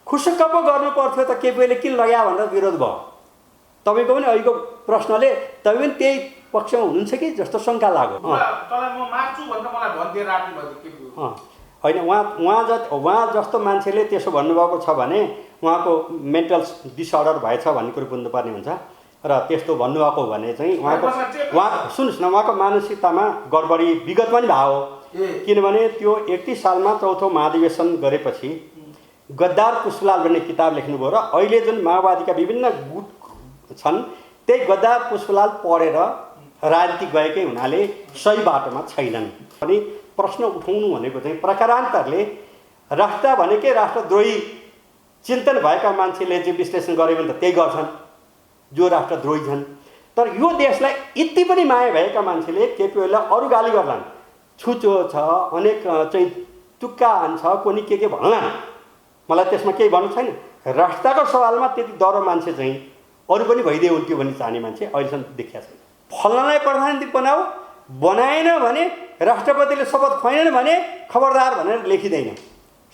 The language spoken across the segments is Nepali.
खुसुक्क पो गर्नु पर्थ्यो त केपीले किन लगायो भनेर विरोध भयो। तपाईँको पनि अहिलेको प्रश्नले तपाईँ पनि त्यही पक्षमा हुनुहुन्छ कि जस्तो शङ्का लाग्यो। होइन उहाँ जस्तो मान्छेले त्यसो भन्नुभएको छ भने उहाँको मेन्टल डिसअर्डर भएछ भन्ने कुरो बुझ्नुपर्ने हुन्छ। र त्यस्तो भन्नुभएको भने चाहिँ उहाँ सुन्नुहोस् न, उहाँको मानसिकतामा गडबडी विगत पनि भयो। किनभने त्यो 31 सालमा चौथो महाधिवेशन गरेपछि गद्दार पुष्पलाल भन्ने किताब लेख्नुभयो र अहिले जुन माओवादीका विभिन्न गुट छन् त्यही गद्दार पुष्पलाल पढेर राजनीति गएकै हुनाले सही बाटोमा छैनन्। अनि प्रश्न उठाउनु भनेको चाहिँ प्रकारान्तरले राष्ट्र भनेकै राष्ट्रद्रोही चिन्तन भएका मान्छेले चाहिँ विश्लेषण गरे भने त त्यही गर्छन् जो राष्ट्रद्रोही छन्। तर यो देशलाई यति पनि माया भएका मान्छेले केपी ओलीलाई अरू गाली गर्लान्, छुचो छ, अनेक चाहिँ तुक्का हान्छ, कोनी के भन्लान्। मलाई त्यसमा केही भन्नु छैन। राष्ट्रको सवालमा त्यति डरो मान्छे चाहिँ अरू पनि भइदिए हुन्थ्यो भन्ने चाहने मान्छे अहिलेसम्म देखिया छैन। फल्नालाई प्रधानमन्त्री बनाऊ, बनाएन भने राष्ट्रपतिले शपथ खुवाएन भने खबरदार भनेर लेखिँदैन।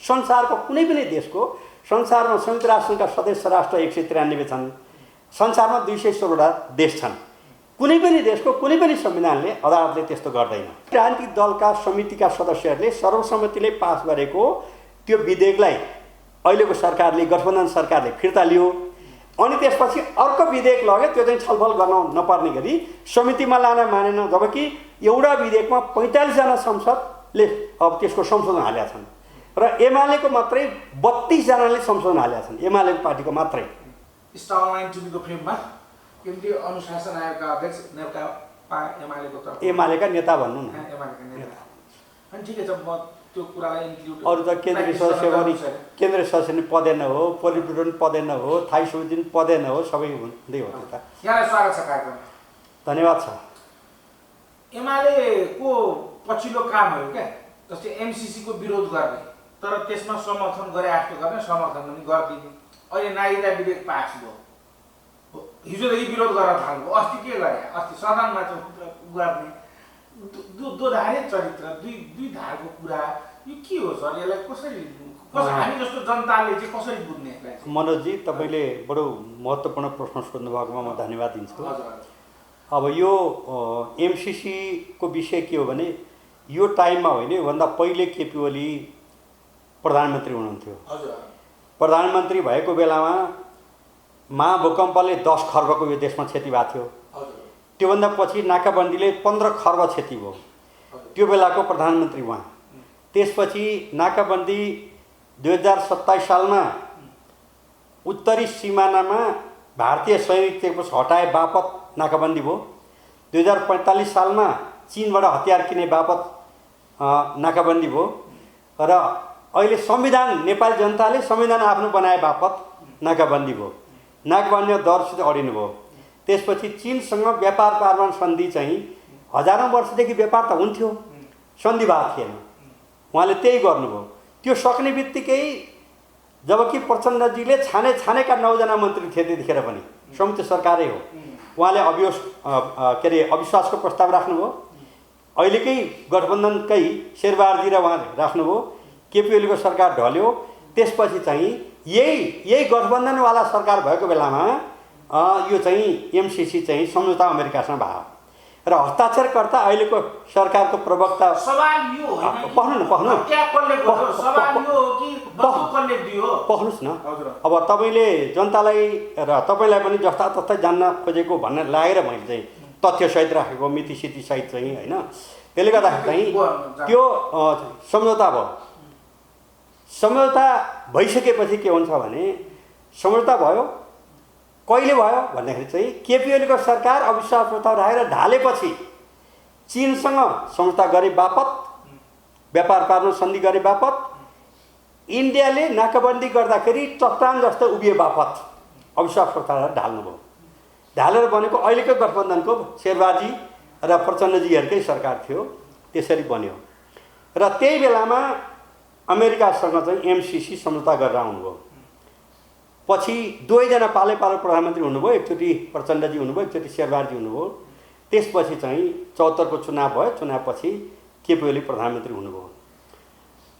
संसारको कुनै पनि देशको, संसारमा संयुक्त राष्ट्रका सदस्य राष्ट्र 193 छन्, संसारमा 216वटा देश छन्। कुनै पनि देशको कुनै पनि संविधानले अदालतले त्यस्तो गर्दैन। राजनीतिक दलका समितिका सदस्यहरूले सर्वसम्मतिले पास गरेको त्यो विधेयकलाई अहिलेको सरकारले, गठबन्धन सरकारले फिर्ता लियो। अनि त्यसपछि अर्को विधेयक लग्यो, त्यो चाहिँ छलफल गर्न नपर्ने गरी समितिमा लान मानेन। जबकि एउटा विधेयकमा 45 जना संसदले अब त्यसको संशोधन हालेका छन् र एमालेको मात्रै 32 जनाले संशोधन हालेका छन्, एमालेको पार्टीको मात्रै। स्टललाइन चुनीको फ्रेममा केन्द्रीय अनुशासन आयोगका अध्यक्ष नेकपा एमालेका नेता भन्नु न। अनि ठिकै छ, म त्यो कुरालाई इन्क्लुड अरू त केन्द्रीय सदस्य पनि, केन्द्रीय सदस्य पनि पदेन हो, पोलिट ब्युरो पनि पदेन हो, थाई समिति पनि पदेन हो, सबै हुँदै हो। त्यो त यहाँलाई स्वागत छ कार्यक्रम। धन्यवाद छ। एमालेको पछिल्लो कामहरू क्या, जस्तै एमसिसीको विरोध गर्ने तर त्यसमा समर्थन गरे जस्तो गर्ने, समर्थन पनि गरिदिने। अहिले नागरिकता विधेयक पास भयो, हिजोदेखि विरोध गर्न थाल्नु। अस्ति के गरे? अस्ति सदनमा चाहिँ गर्ने दोधारे चरित्र, दुई धारको कुरा। यो के हो सर? यसलाई कसरी हामी जस्तो जनताले चाहिँ कसरी बुझ्ने? मनोजजी, तपाईँले बडो महत्त्वपूर्ण प्रश्न सोध्नु भएकोमा म धन्यवाद दिन्छु। अब यो एमसिसीको विषय के हो भने यो टाइममा होइन, योभन्दा पहिले केपी ओली प्रधानमन्त्री हुनुहुन्थ्यो। प्रधानमन्त्री भएको बेलामा महाभूकम्पले 10 खर्बको यो देशमा क्षति भएको थियो। त्योभन्दा पछि नाकाबन्दीले 15 खर्ब क्षति भयो, त्यो बेलाको प्रधानमन्त्री उहाँ। त्यसपछि नाकाबन्दी 2027 सालमा उत्तरी सिमानामा भारतीय सैनिक चेकपोस्ट हटाए बापत नाकाबन्दी भयो। 2045 सालमा चीनबाट हतियार किने बापत नाकाबन्दी भयो। र अहिले संविधान, नेपाली जनताले संविधान आफ्नो बनाए बापत नाकाबन्दी भयो। नाकाबन्दी दरसित अडिनु भयो। त्यसपछि चीनसँग व्यापार पारमान सन्धि चाहिँ हजारौँ वर्षदेखि व्यापार त हुन्थ्यो, सन्धि भएको थिएन। उहाँले त्यही गर्नुभयो। त्यो सक्ने बित्तिकै जबकि प्रचण्डजीले छानेका 9 जना मन्त्री थिए त्यतिखेर पनि, संयुक्त सरकारै हो, उहाँले अविश्वासको प्रस्ताव राख्नुभयो। अहिलेकै गठबन्धनकै शेरबहादुर र उहाँले राख्नुभयो। केपी ओलीको सरकार ढल्यो। त्यसपछि चाहिँ यही गठबन्धनवाला सरकार भएको बेलामा यो चाहिँ एमसिसी चाहिँ सम्झौता अमेरिकासँग भयो र हस्ताक्षरकर्ता अहिलेको सरकारको प्रवक्ता। सवाल यो पढ्नुहोस् न। अब तपाईँले जनतालाई र तपाईँलाई पनि जस्ता तस्तै जान्न खोजेको भन्ने लागेर मैले चाहिँ तथ्यसहित राखेको, मितिसितिसहित चाहिँ होइन। त्यसले गर्दाखेरि चाहिँ त्यो सम्झौता भयो। सम्झौता भइसकेपछि के हुन्छ भने, सम्झौता भयो कहिले भयो भन्दाखेरि चाहिँ केपी ओलीको सरकार अविश्वास प्रस्ताव राखेर ढालेपछि चीनसँग सम्झौता गरे बापत, व्यापार पार्न सन्धि गरे बापत, इन्डियाले नाकाबन्दी गर्दाखेरि चट्टान जस्तो उभिए बापत अविश्वास प्रस्ताव ढाल्नुभयो। ढालेर बनेको अहिलेको गठबन्धनको शेरबहादुरजी र प्रचण्डजीहरूकै सरकार थियो, त्यसरी बन्यो। र त्यही बेलामा अमेरिकासँग चाहिँ एमसिसी सम्झौता गरेर आउनुभयो। पछि 2 जना पालै प्रधानमन्त्री हुनुभयो, एकचोटि प्रचण्डजी हुनुभयो, एकचोटि शेरबहादुरजी हुनुभयो। त्यसपछि चाहिँ 74 को चुनाव भयो, चुनावपछि केपी ओली प्रधानमन्त्री हुनुभयो।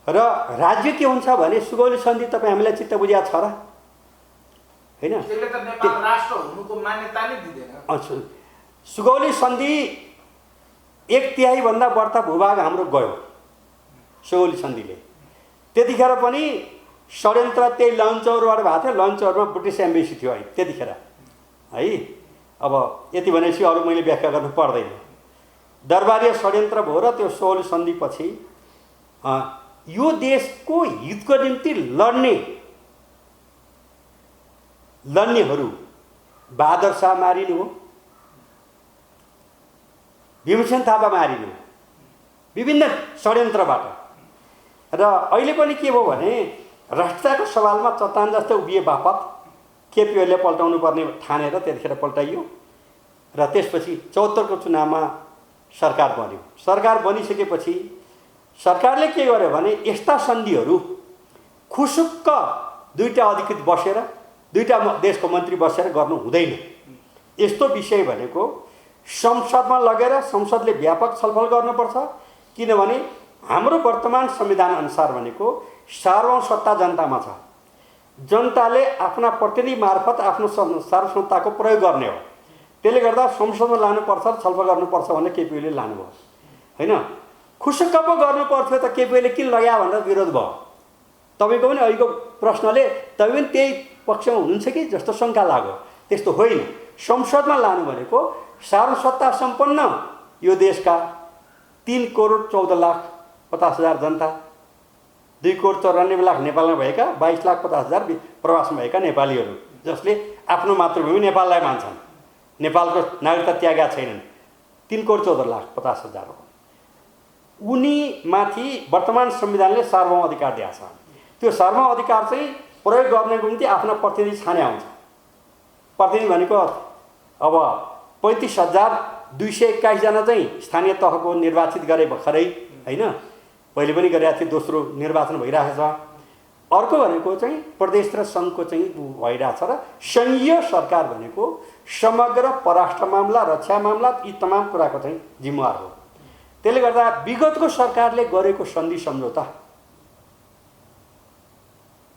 र राज्य के हुन्छ भने सुगौली सन्धि तपाईँ हामीलाई चित्त बुझिया छ र होइन? त्यसले त नेपाल राष्ट्र हुनुको मान्यता नै दिँदैन। सुगौली सन्धि 1/3 भन्दा बढ्ता भूभाग हाम्रो गयो सुगौली सन्धिले। त्यतिखेर पनि षड्यन्त्र त्यही लन्चौरबाट भएको थियो। लन्चौरमा ब्रिटिस एम्बेसी थियो है त्यतिखेर है। अब यति भनेपछि अरू मैले व्याख्या गर्नु पर्दैन। दरबारीय षड्यन्त्र भयो र त्यो सुगौली सन्धिपछि यो देशको हितको निम्ति लड्नेहरू बहादुर शाह मारिनु हो, भीमसेन थापा मारिनु, विभिन्न षड्यन्त्रबाट। र अहिले पनि के भयो भने राष्ट्रको सवालमा चट्टान जस्तो उभिए बापत केपी ओलीले पल्टाउनु पर्ने ठानेर त्यतिखेर पल्टाइयो र त्यसपछि 74 को चुनावमा सरकार बन्यो। सरकार बनिसकेपछि सरकारले के गर्यो भने यस्ता सन्धिहरू खुसुक्क दुईटा अधिकृत बसेर दुईटा देशको मन्त्री बसेर गर्नु हुँदैन। यस्तो विषय भनेको संसदमा लगेर संसदले व्यापक छलफल गर्नुपर्छ। किनभने हाम्रो वर्तमान संविधान अनुसार भनेको सार्वभौम सत्ता जनतामा छ। जनताले आफ्ना प्रतिनिधि मार्फत आफ्नो सार्वसत्ताको प्रयोग गर्ने हो। त्यसले गर्दा संसदमा लानुपर्छ, छलफल गर्नुपर्छ भने केपी ओलीले लानुभयो होइन। खुसुक्क पो गर्नु पर्थ्यो त केपी ओलीले किन लगायो भनेर विरोध भयो। तपाईँको पनि अहिलेको प्रश्नले तपाईँ पनि त्यही पक्षमा हुनुहुन्छ कि जस्तो शङ्का लाग्यो। त्यस्तो होइन। संसदमा लानु भनेको सार्वसत्ता सम्पन्न यो देशका 3,14,50,000 जनता, 2,94,00,000 नेपालमा भएका, 22,50,000 प्रवासमा भएका नेपालीहरू जसले आफ्नो मातृभूमि नेपाललाई मान्छन्, नेपालको नागरिकता त्यागेका छैनन्, 3,14,50,000 हो। उनीमाथि वर्तमान संविधानले सार्वभौम अधिकार दिएको छ। त्यो सार्वभौम अधिकार चाहिँ प्रयोग गर्नको निम्ति आफ्ना प्रतिनिधि छाने आउँछ। प्रतिनिधि भनेको अब 35,221 जना चाहिँ स्थानीय तहको निर्वाचित गरे भर्खरै होइन, पहिले पनि गरेका थिए, दोस्रो निर्वाचन भइरहेको छ। अर्को भनेको चाहिँ प्रदेश र सङ्घको चाहिँ भइरहेछ र सङ्घीय सरकार भनेको समग्र परराष्ट्र मामला, रक्षा मामला यी तमाम कुराको चाहिँ जिम्मेवार हो। त्यसले गर्दा विगतको सरकारले गरेको सन्धि सम्झौता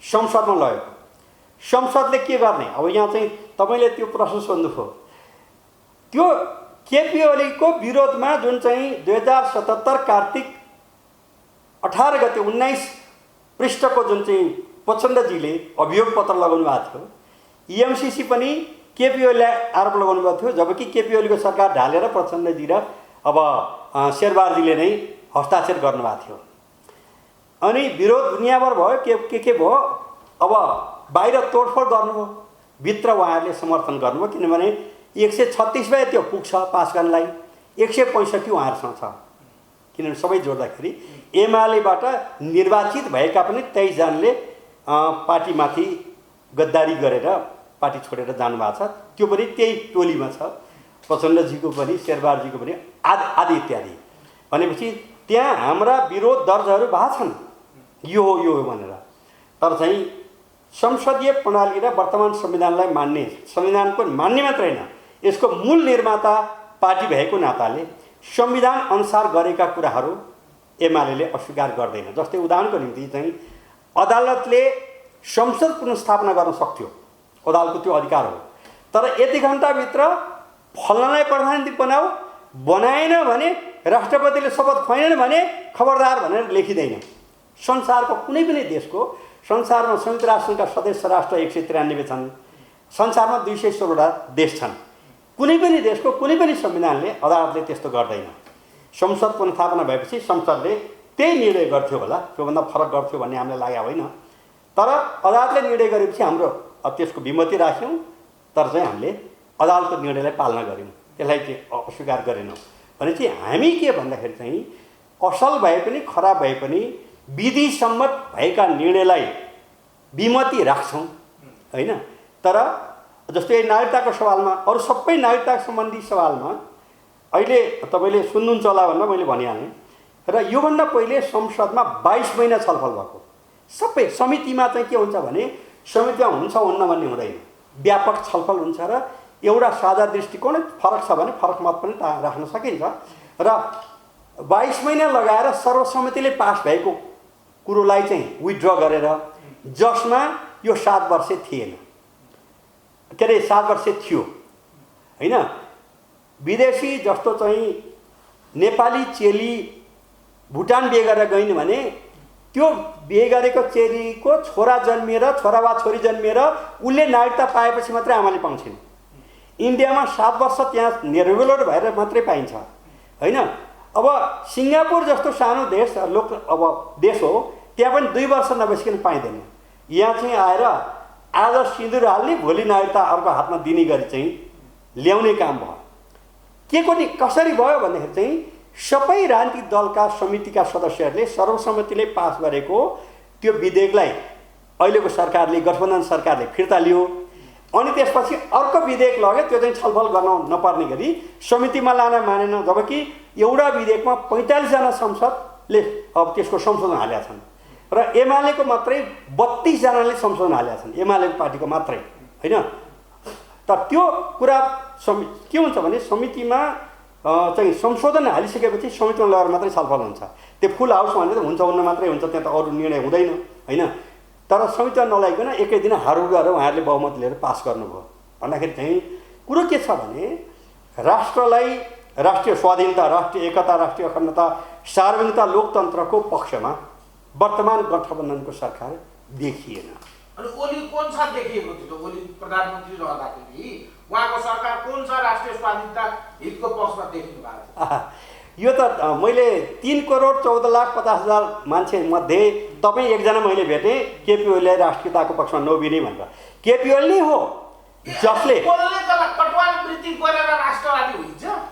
संसदमा लग्यो। संसदले के गर्ने? अब यहाँ चाहिँ तपाईँले त्यो प्रश्न सोध्नुभयो। त्यो केपी ओलीको विरोधमा जुन चाहिँ 2077 कार्तिक 18 गते 19 पृष्ठको जुन चाहिँ प्रचण्डजीले अभियोग पत्र लगाउनु भएको थियो, EMCC पनि केपी ओलीलाई आरोप लगाउनु भएको थियो। जबकि केपी ओलीको सरकार ढालेर प्रचण्डजी र अब शेरबहादुरजीले नै हस्ताक्षर गर्नुभएको थियो। अनि विरोध दुनियाँभर भयो। के भयो? अब बाहिर तोडफोड गर्नुभयो, भित्र उहाँहरूले समर्थन गर्नुभयो। किनभने 136 भए त्यो पुग्छ पास गर्नलाई, 165 उहाँहरूसँग छ। किनभने सबै जोड्दाखेरि एमालेबाट निर्वाचित भएका पनि 23 जनाले पार्टीमाथि गद्दारी गरेर पार्टी छोडेर जानुभएको छ। त्यो पनि त्यही टोलीमा छ, प्रचण्डजीको पनि, शेरबहादुरजीको पनि आदि इत्यादि। भनेपछि त्यहाँ हाम्रा विरोध दर्जहरू भएको छन्, यो हो भनेर। तर चाहिँ संसदीय प्रणाली र वर्तमान संविधानलाई मान्ने, संविधानको मान्ने मात्र होइन, यसको मूल निर्माता पार्टी भएको नाताले संविधान अनुसार गरेका कुराहरू एमाले अस्वीकार गर्दैन। जस्तै उदाहरणको निम्ति चाहिँ अदालतले संसद पुनर्स्थापना गर्न सक्थ्यो, अदालतको त्यो अधिकार हो। तर यति घन्टाभित्र फल्नालाई प्रधानमन्त्री बनाएन भने, राष्ट्रपतिले शपथ खुवाएन भने खबरदार भनेर लेखिँदैन। संसारको कुनै पनि देशको, संसारमा संयुक्त राष्ट्रसङ्घका सदस्य राष्ट्र 193 छन्, संसारमा 216 देश छन्। कुनै पनि देशको कुनै पनि संविधानले, अदालतले त्यस्तो गर्दैन। संसद पुनर्स्थापना भएपछि संसदले त्यही निर्णय गर्थ्यो होला, त्योभन्दा फरक गर्थ्यो भन्ने हामीलाई लागेको होइन। तर अदालतले निर्णय गरेपछि हाम्रो त्यसको विमति राख्यौँ, तर चाहिँ हामीले अदालतको निर्णयलाई पालना गऱ्यौँ, त्यसलाई चाहिँ अस्वीकार गरेनौँ। भनेपछि हामी के भन्दाखेरि चाहिँ असल भए पनि खराब भए पनि विधिसम्मत भएका निर्णयलाई विमति राख्छौँ होइन। तर जस्तै नागरिकताको सवालमा, अरू सबै नागरिकता सम्बन्धी सवालमा अहिले तपाईँले सुन्नुहुन्छ होला भनेर मैले भनिहालेँ। र योभन्दा पहिले संसदमा 22 महिना छलफल भएको। सबै समितिमा चाहिँ के हुन्छ भने समितिमा हुन्छ हुन्न भन्ने हुँदैन, व्यापक छलफल हुन्छ र एउटा साझा दृष्टिकोण फरक छ भने फरक मत पनि राख्न सकिन्छ। र 22 महिना लगाएर सर्वसम्मतिले पास भएको कुरोलाई चाहिँ विथड्र गरेर, जसमा यो 7 वर्ष थिएन, के अरे 7 वर्ष थियो होइन। विदेशी जस्तो चाहिँ नेपाली चेली भुटान बिहे गरेर गइन् भने त्यो बिहे गरेको चेलीको छोरा जन्मिएर, छोरा वा छोरी जन्मिएर उसले नागरिकता पाएपछि मात्रै आमाले पाउँछिन्। इन्डियामा 7 वर्ष त्यहाँ रेगुलर भएर मात्रै पाइन्छ होइन। अब सिङ्गापुर जस्तो सानो देश अब देश हो, त्यहाँ पनि 2 वर्ष नबसिकन पाइँदैन। यहाँ चाहिँ आएर आज सिन्दुर हाल्ने, भोलि नागरिकता अर्को हातमा दिने गरी चाहिँ ल्याउने काम भयो। के को नि कसरी भयो भन्दाखेरि चाहिँ सबै राजनीतिक दलका समितिका सदस्यहरूले सर्वसम्मतिले पास गरेको त्यो विधेयकलाई अहिलेको सरकारले, गठबन्धन सरकारले फिर्ता लियो। अनि त्यसपछि अर्को विधेयक लग्यो, त्यो चाहिँ छलफल गर्न नपर्ने गरी समितिमा लान मानेन। जबकि एउटा विधेयकमा 45 जना संसदले अब त्यसको संशोधन हालेका छन् र एमालेको मात्रै 32 जनाले संशोधन हालेका छन्, एमालेको पार्टीको मात्रै होइन। तर त्यो कुरा के हुन्छ भने समितिमा चाहिँ संशोधन हालिसकेपछि समितिमा लगेर मात्रै छलफल हुन्छ। त्यो फुल हाउस भने त हुन्छ हुन्न मात्रै हुन्छ, त्यहाँ त अरू निर्णय हुँदैन होइन। तर समितिमा नलागिकन एकै दिन हारुड गरेर उहाँहरूले बहुमत लिएर पास गर्नुभयो। भन्दाखेरि चाहिँ कुरो के छ भने राष्ट्रलाई, राष्ट्रिय स्वाधीनता, राष्ट्रिय एकता, राष्ट्रिय अखण्डता, सार्वभौमिकता, लोकतन्त्रको पक्षमा वर्तमान गठबन्धनको सरकार देखिएन। अनि ओली कुन सा देखिएको थियो? ओली प्रधानमन्त्री रहँदाखेरि उहाँको सरकार कुन सा राष्ट्रिय स्वाधीनता हितको पक्षमा देखिनु भएको थियो? यो त मैले 3,14,50,000 मान्छे मध्ये तपाईँ एकजना मैले भेटेँ, केपी ओलीलाई राष्ट्रियताको पक्षमा नउभिने भनेर। केपी ओली नै हो जसले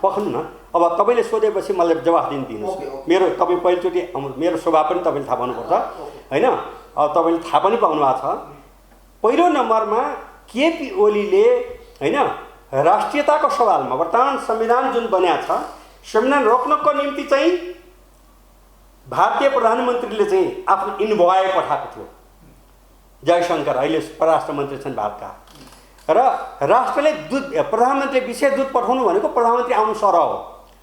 पख्नु न। अब तपाईँले सोधेपछि मलाई जवाफ दिनुहोस्। मेरो तपाईँ पहिलोचोटि मेरो स्वभाव पनि तपाईँले थाहा पाउनुपर्छ होइन। अब तपाईँले थाहा पनि पाउनु भएको छ। पहिलो नम्बरमा केपी ओलीले होइन राष्ट्रियताको सवालमा वर्तमान संविधान जुन बन्या छ, संविधान रोक्नको निम्ति चाहिँ भारतीय प्रधानमन्त्रीले चाहिँ आफ्नो इन्भोय पठाएको थियो, जयशङ्कर अहिले परराष्ट्र मन्त्री छन् भारतका। र राष्ट्रले दूत, प्रधानमन्त्रीले विशेष दूत पठाउनु भनेको प्रधानमन्त्री आउनु सरह हो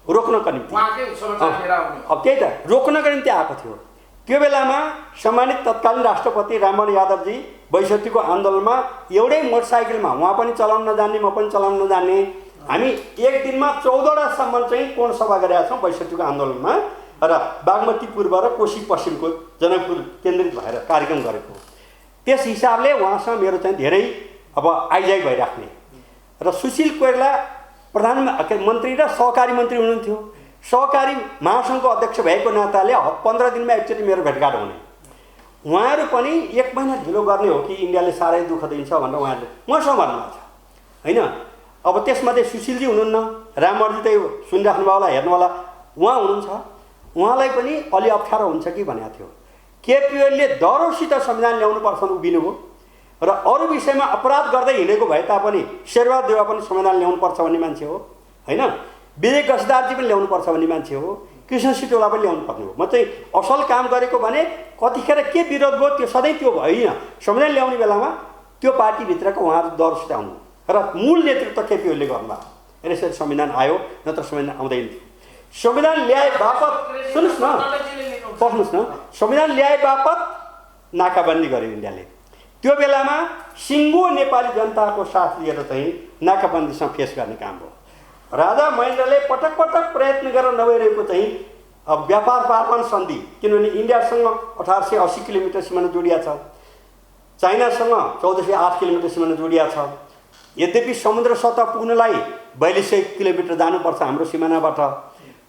रोक्नको निम्ति। अब त्यही त रोक्नको निम्ति आएको थियो। त्यो बेलामा सम्मानित तत्कालीन राष्ट्रपति राममोहन यादवजी 62को आन्दोलनमा एउटै मोटरसाइकलमा, उहाँ पनि चलाउन नजान्ने, म पनि चलाउन नजान्ने, हामी एक दिनमा 14वटासम्म चाहिँ कोण सभा गरेका छौँ 62को आन्दोलनमा। र बागमती पूर्व र कोशी पश्चिमको जनकपुर केन्द्रित भएर कार्यक्रम गरेको। त्यस हिसाबले उहाँसँग मेरो चाहिँ धेरै अब आइजाइ भइराख्ने। र सुशील कोइराला प्रधानमन्त्री र सहकारी मन्त्री हुनुहुन्थ्यो। सहकारी महासङ्घको अध्यक्ष भएको नाताले 15 दिनमा एकचोटि मेरो भेटघाट हुने। उहाँहरू पनि 1 महिना ढिलो गर्ने हो कि इन्डियाले साह्रै दुःख दिन्छ भनेर उहाँहरूले मसँग भन्नुभएको छ होइन। अब त्यसमध्ये सुशीलजी हुनुहुन्न, राममर्जी त सुनिराख्नु भयो होला, हेर्नु होला, उहाँ हुनुहुन्छ। उहाँलाई पनि अलि अप्ठ्यारो हुन्छ कि भनेको थियो। केपी ओलीले डरौसित संविधान ल्याउनुपर्छ उभिनुभयो र अरू विषयमा अपराध गर्दै हिँडेको भए तापनि शेरबहादुर देउवा पनि संविधान ल्याउनुपर्छ भन्ने मान्छे हो होइन। विजय गजदारजी पनि ल्याउनुपर्छ भन्ने मान्छे हो। कृष्ण सिटोला पनि ल्याउनु पर्ने हो। म चाहिँ असल काम गरेको भने कतिखेर के विरोध भयो त्यो सधैँ त्यो होइन। संविधान ल्याउने बेलामा त्यो पार्टीभित्रको उहाँहरू डरसित आउनु र मूल नेतृत्व केपी ओलीले गर्नुभयो। यसरी संविधान आयो, नत्र संविधान आउँदैन थियो। संविधान ल्याए बापत सुन्नुहोस् न, पढ्नुहोस् न, संविधान ल्याए बापत नाकाबन्दी गर्यो इन्डियाले। त्यो बेलामा सिङ्गो नेपाली जनताको साथ लिएर चाहिँ नाकाबन्दीसँग फेस गर्ने काम भयो। राजा महेन्द्रले पटक पटक प्रयत्न गरेर नभइरहेको चाहिँ अब व्यापार पार्वन सन्धि, किनभने इन्डियासँग 1880 किलोमिटर सिमाना जोडिया छ, चाइनासँग 1408 किलोमिटर सिमाना जोडिया छ। यद्यपि समुद्र सतह पुग्नलाई 4200 किलोमिटर जानुपर्छ हाम्रो सिमानाबाट,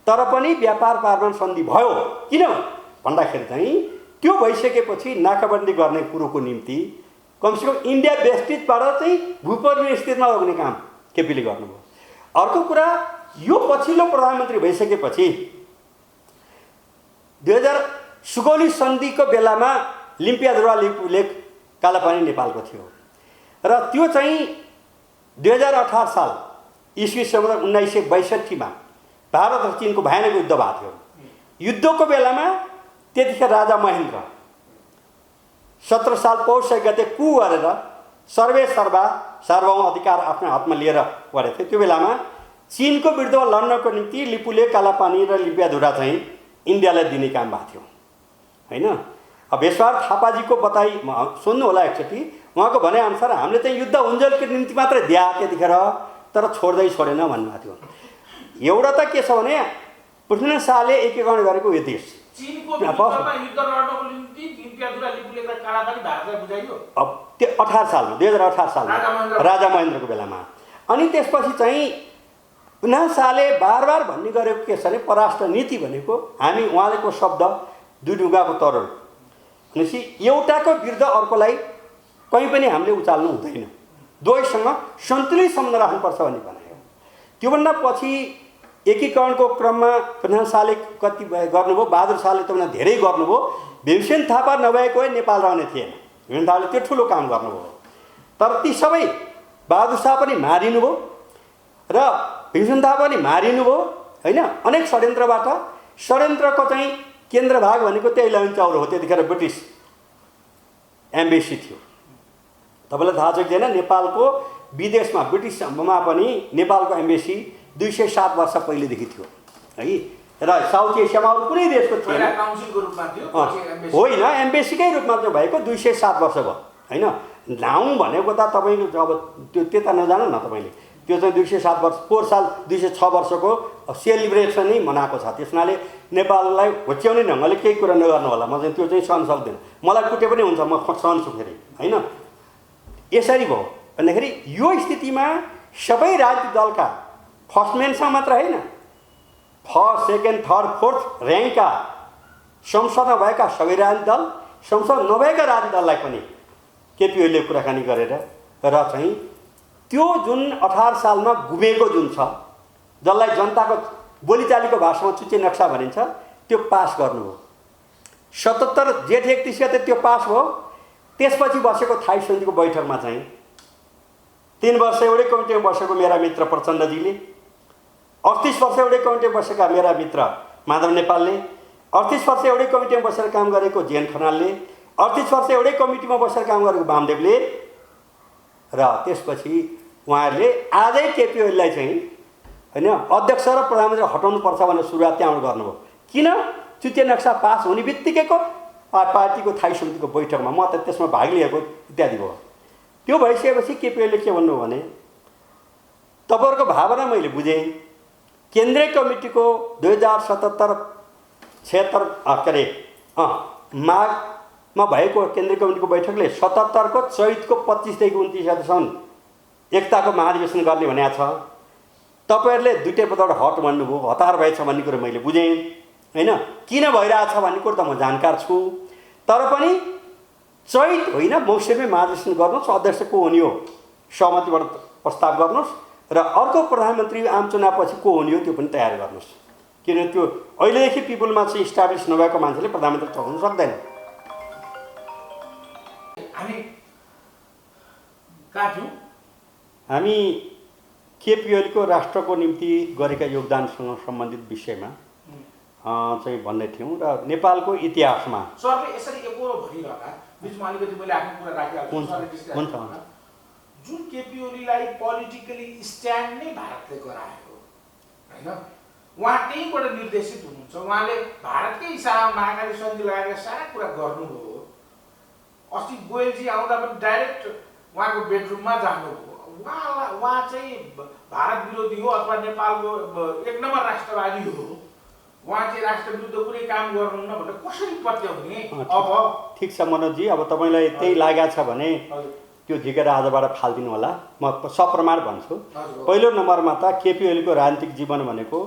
तर पनि व्यापार पार्वन सन्धि भयो। किन भन्दाखेरि चाहिँ त्यो भइसकेपछि नाकाबन्दी गर्ने कुरोको निम्ति कमसेकम इन्डिया वेस्टिजबाट चाहिँ भूपर्वतीय स्थितिमा लग्ने काम केपीले गर्नुभयो। अर्को कुरा, यो पछिल्लो प्रधानमन्त्री भइसकेपछि 2000 सुगौली सन्धिको बेलामा लिम्पियाधुरा लिपुलेख कालापानी नेपालको थियो र त्यो चाहिँ 2018 साल इस्वी सम्वत 1962 भारत र चीनको भयानक युद्ध भएको थियो। युद्धको बेलामा त्यतिखेर राजा महेन्द्र 17 साल पौष गते कु गरेर सर्वे सर्वा सार्वभौम अधिकार आफ्नो हातमा लिएर गरेको थियो। त्यो बेलामा चीनको विरुद्धमा लड्नको निम्ति लिपुलेख, कालापानी र लिम्पियाधुरा चाहिँ इन्डियालाई दिने काम भएको थियो होइन। भेषवार थापाजीको बताइ सुन्नु होला एकचोटि। उहाँको भनाइअनुसार हामीले चाहिँ युद्ध उन्जेलको निम्ति मात्रै दिए त्यतिखेर, तर छोड्दै छोडेन भन्नुभएको थियो। एउटा त के छ भने पृथ्वीनारायण शाहले एकीकरण गरेको यो देश चीनको विरुद्धमा युद्ध लड्नको निम्ति इम्पियादुरा लिपुले एउटा कालापानी भारतलाई बुझाइयो। अब त्यो 18 सालमा 2018 सालमा राजा महेन्द्रको बेलामा। अनि त्यसपछि चाहिँ पृथ्वीनारायण शाहले बार भन्ने गरेको के छ भने परराष्ट्र नीति भनेको हामी उहाँलेको शब्द दुई ढुङ्गाको तरल भनेपछि एउटाको विरुद्ध अर्कोलाई कहीँ पनि हामीले उचाल्नु हुँदैन, दुवैसँग सन्तुलित सम्बन्ध राख्नुपर्छ भन्ने बनायो। त्योभन्दा पछि एकीकरणको क्रममा पृथ्वीनारायण शाहले कति गर्नुभयो, बहादुर शाहले त्योभन्दा धेरै गर्नुभयो। भीमसेन थापा नभएको नेपाल रहने थिएन। भीमसेन थापाले त्यो ठुलो काम गर्नुभयो। तर ती सबै बहादुर शाह पनि मारिनुभयो र भीमसेन थापा पनि मारिनुभयो होइन। अनेक षड्यन्त्रबाट षड्यन्त्रको चाहिँ केन्द्र भाग भनेको त्यही लैनचौर हो। त्यतिखेर ब्रिटिस एम्बेसी थियो। तपाईँलाई थाहा छ कि छैन, नेपालको विदेशमा ब्रिटिसमा पनि नेपालको एम्बेसी 207 वर्ष पहिलेदेखि थियो है। र साउथ एसियामा अरू कुनै देशको थिएन, काउन्सिलको रूपमा थियो, होइन एम्बेसीकै रूपमा चाहिँ भएको 207 वर्ष भयो होइन। नाउँ भनेको त तपाईँको अब त्यो त्यता नजानु न तपाईँले, त्यो चाहिँ 207 वर्ष पोहोर साल 206 वर्षको सेलिब्रेसनै मनाएको छ। त्यस हुनाले नेपाललाई होच्याउने ढङ्गले केही कुरा नगर्नु होला। म चाहिँ त्यो चाहिँ सहन सक्दिनँ, मलाई कुटे पनि हुन्छ, म सहन्छु फेरि होइन। यसरी भयो भन्दाखेरि यो स्थितिमा सबै राजनीतिक दलका फर्स्टम्यानसँग मात्र होइन, फर्स्ट सेकेन्ड थर्ड फोर्थ ऱ्याङ्कका संसदमा भएका सबै राजनीतिक दल, संसद नभएका राजनीतिक दललाई पनि केपी ओलीले कुराकानी गरेर र चाहिँ त्यो जुन 18 सालमा गुमेको जुन छ, जसलाई जनताको बोलीचालीको भाषामा चुच्चे नक्सा भनिन्छ, त्यो पास गर्नुभयो। 77 जेठ 31 गते त्यो पास भयो। त्यसपछि बसेको थाई समितिको बैठकमा चाहिँ 3 वर्ष एउटै कमिटीमा बसेको मेरा मित्र प्रचण्डजीले, 38 वर्ष एउटै कमिटीमा बसेका मेरा मित्र माधव नेपालले, 38 वर्ष एउटै कमिटीमा बसेर काम गरेको जेएन खनालले, 38 वर्ष एउटै कमिटीमा बसेर काम गरेको वामदेवले र त्यसपछि उहाँहरूले आजै केपी ओलीलाई चाहिँ होइन अध्यक्ष र प्रधानमन्त्री हटाउनुपर्छ भनेर सुरुवात त्यहाँबाट गर्नुभयो। किन? चुच्चे नक्सा पास हुने बित्तिकैको पार्टीको थाई समितिको बैठकमा म त त्यसमा भाग लिएको इत्यादि भयो। त्यो भइसकेपछि केपी ओलीले के भन्नु भने तपाईँहरूको भावना मैले बुझेँ। केन्द्रीय कमिटीको 2077 के अरे माघमा भएको केन्द्रीय कमिटीको बैठकले 77 को चैतको 25 देखि 29 गतेसम्म एकताको महाधिवेशन गर्ने भनेको छ। तपाईँहरूले दुईटै पदबाट हट भन्नुभयो, हतार भएछ भन्ने कुरो मैले बुझेँ होइन। किन भइरहेछ भन्ने कुरो त म जानकार छु। तर पनि चैत होइन मौसमी महाधिवेशन गर्नुहोस्, अध्यक्ष को हुने हो सहमतिबाट प्रस्ताव गर्नुहोस् र अर्को प्रधानमन्त्री आम चुनावपछि को हुने हो त्यो पनि तयार गर्नुहोस्। किनभने त्यो अहिलेदेखि पिपुलमा चाहिँ इस्टाब्लिस नभएको मान्छेले प्रधानमन्त्री चलाउन सक्दैन। हामी कहाँ थियौँ? हामी केपी ओलीको राष्ट्रको निम्ति गरेका योगदानसँग सम्बन्धित विषयमा चाहिँ भन्दै थियौँ र नेपालको इतिहासमा सरले यसरी एकोरो भनिरहँदा बिचमा अलिकति मैले आफ्नो कुरा राखिहाल्छु। हुन्छ। जुन केपी ओलीलाई पोलिटिकली स्ट्यान्ड नै भारतले गराएको होइन, उहाँ त्यहीँबाट निर्देशित हुनुहुन्छ। उहाँले भारतकै हिसाबमा महाकाली सन्धि लगाएर सारा कुरा गर्नुभयो। अस्ति गोयलजी आउँदा पनि डाइरेक्ट उहाँको बेडरुममा जानुभयो। उहाँ चाहिँ भारत विरोधी हो अथवा नेपालको 1 नम्बर राष्ट्रवादी हो, उहाँ चाहिँ राष्ट्र विरुद्ध कुनै काम गर्नुहुन्न भनेर कसरी पत्याउने? अब ठिक छ मनोजजी, अब तपाईँलाई त्यही लागेको छ भने त्यो झिकेर आजबाट फालिदिनु होला। म सप्रमाण भन्छु। पहिलो नम्बरमा त केपी ओलीको राजनीतिक जीवन भनेको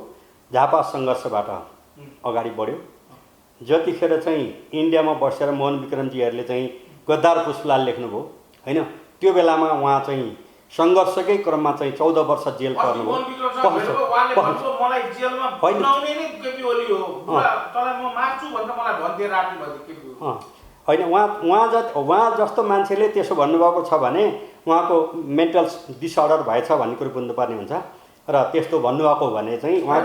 झापा सङ्घर्षबाट अगाडि बढ्यो। जतिखेर चाहिँ इन्डियामा बसेर मोहन विक्रमजीहरूले चाहिँ गद्दार पुष्पलाल लेख्नुभयो होइन, त्यो बेलामा उहाँ चाहिँ सङ्घर्षकै क्रममा चाहिँ 14 वर्ष जेल पर्नुभयो। होइन उहाँ जस्तो मान्छेले त्यसो भन्नुभएको छ भने उहाँको मेन्टल डिसअर्डर भएछ भन्ने कुरो बुझ्नुपर्ने हुन्छ। र त्यस्तो भन्नुभएको भने चाहिँ उहाँ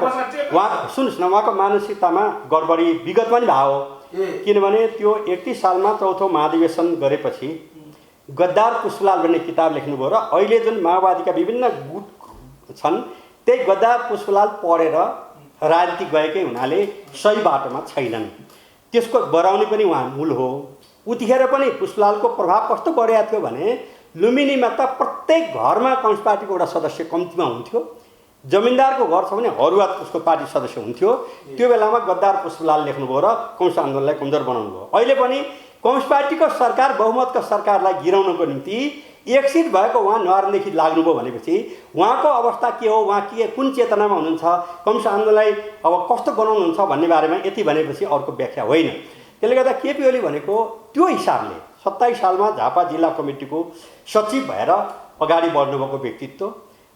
सुन्नुहोस् न, उहाँको मानसिकतामा गडबडी विगतमा पनि भयो। किनभने त्यो 31 सालमा चौथो महाधिवेशन गरेपछि गद्दार पुष्पलाल भन्ने किताब लेख्नुभयो र अहिले जुन माओवादीका विभिन्न गुट छन् त्यही गद्दार पुष्पलाल पढेर राजनीति गएकै हुनाले सही बाटोमा छैनन्। त्यसको बढाउने पनि उहाँ मूल हो। उतिखेर पनि पुष्पलालको प्रभाव कस्तो बढेको थियो भने लुम्बिनीमा त प्रत्येक घरमा कम्युनिस्ट पार्टीको एउटा सदस्य कम्तीमा हुन्थ्यो। जमिनदारको घर छ भने हरुवा उसको पार्टी सदस्य हुन्थ्यो। त्यो बेलामा गद्दार पुष्पलाल लेख्नुभयो र कम्युनिस्ट आन्दोलनलाई कमजोर बनाउनु भयो। अहिले पनि कम्युनिस्ट पार्टीको सरकार बहुमतको सरकारलाई गिराउनको निम्ति एक सिट भएको उहाँ नवारदेखि लाग्नुभयो भनेपछि उहाँको अवस्था के हो, उहाँ के कुन चेतनामा हुनुहुन्छ, कम्युनिस्ट आन्दोलनलाई अब कस्तो बनाउनुहुन्छ भन्ने बारेमा यति भनेपछि अर्को व्याख्या होइन। त्यसले गर्दा केपी ओली भनेको त्यो हिसाबले 27 सालमा झापा जिल्ला कमिटीको सचिव भएर अगाडि बढ्नुभएको व्यक्तित्व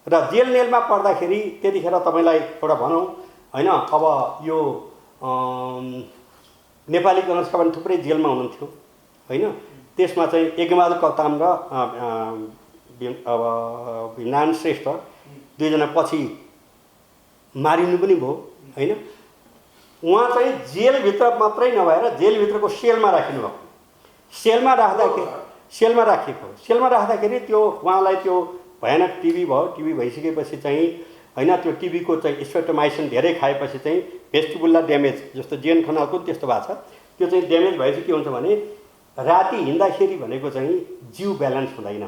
र जेल नेलमा पर्दाखेरि त्यतिखेर तपाईँलाई एउटा भनौँ होइन, अब यो नेपाली कङ्ग्रेसका पनि थुप्रै जेलमा हुनुहुन्थ्यो होइन। त्यसमा चाहिँ यज्ञबहादुर कप्तान र अब नारायण श्रेष्ठ दुईजना पछि मारिनु पनि भयो होइन। उहाँ चाहिँ जेलभित्र मात्रै नभएर जेलभित्रको सेलमा राखिनु भएको। सेलमा राख्दाखेरि त्यो उहाँलाई त्यो भयानक टिबी भयो। टिबी भइसकेपछि चाहिँ होइन, त्यो टिबीको चाहिँ स्पेक्ट्रोमाइसिन धेरै खाएपछि चाहिँ भेस्टिबुलर ड्यामेज जस्तो जेन खनालको त्यस्तो भएको छ। त्यो चाहिँ ड्यामेज भएपछि के हुन्छ भने राति हिँड्दाखेरि भनेको चाहिँ जिउ ब्यालेन्स हुँदैन।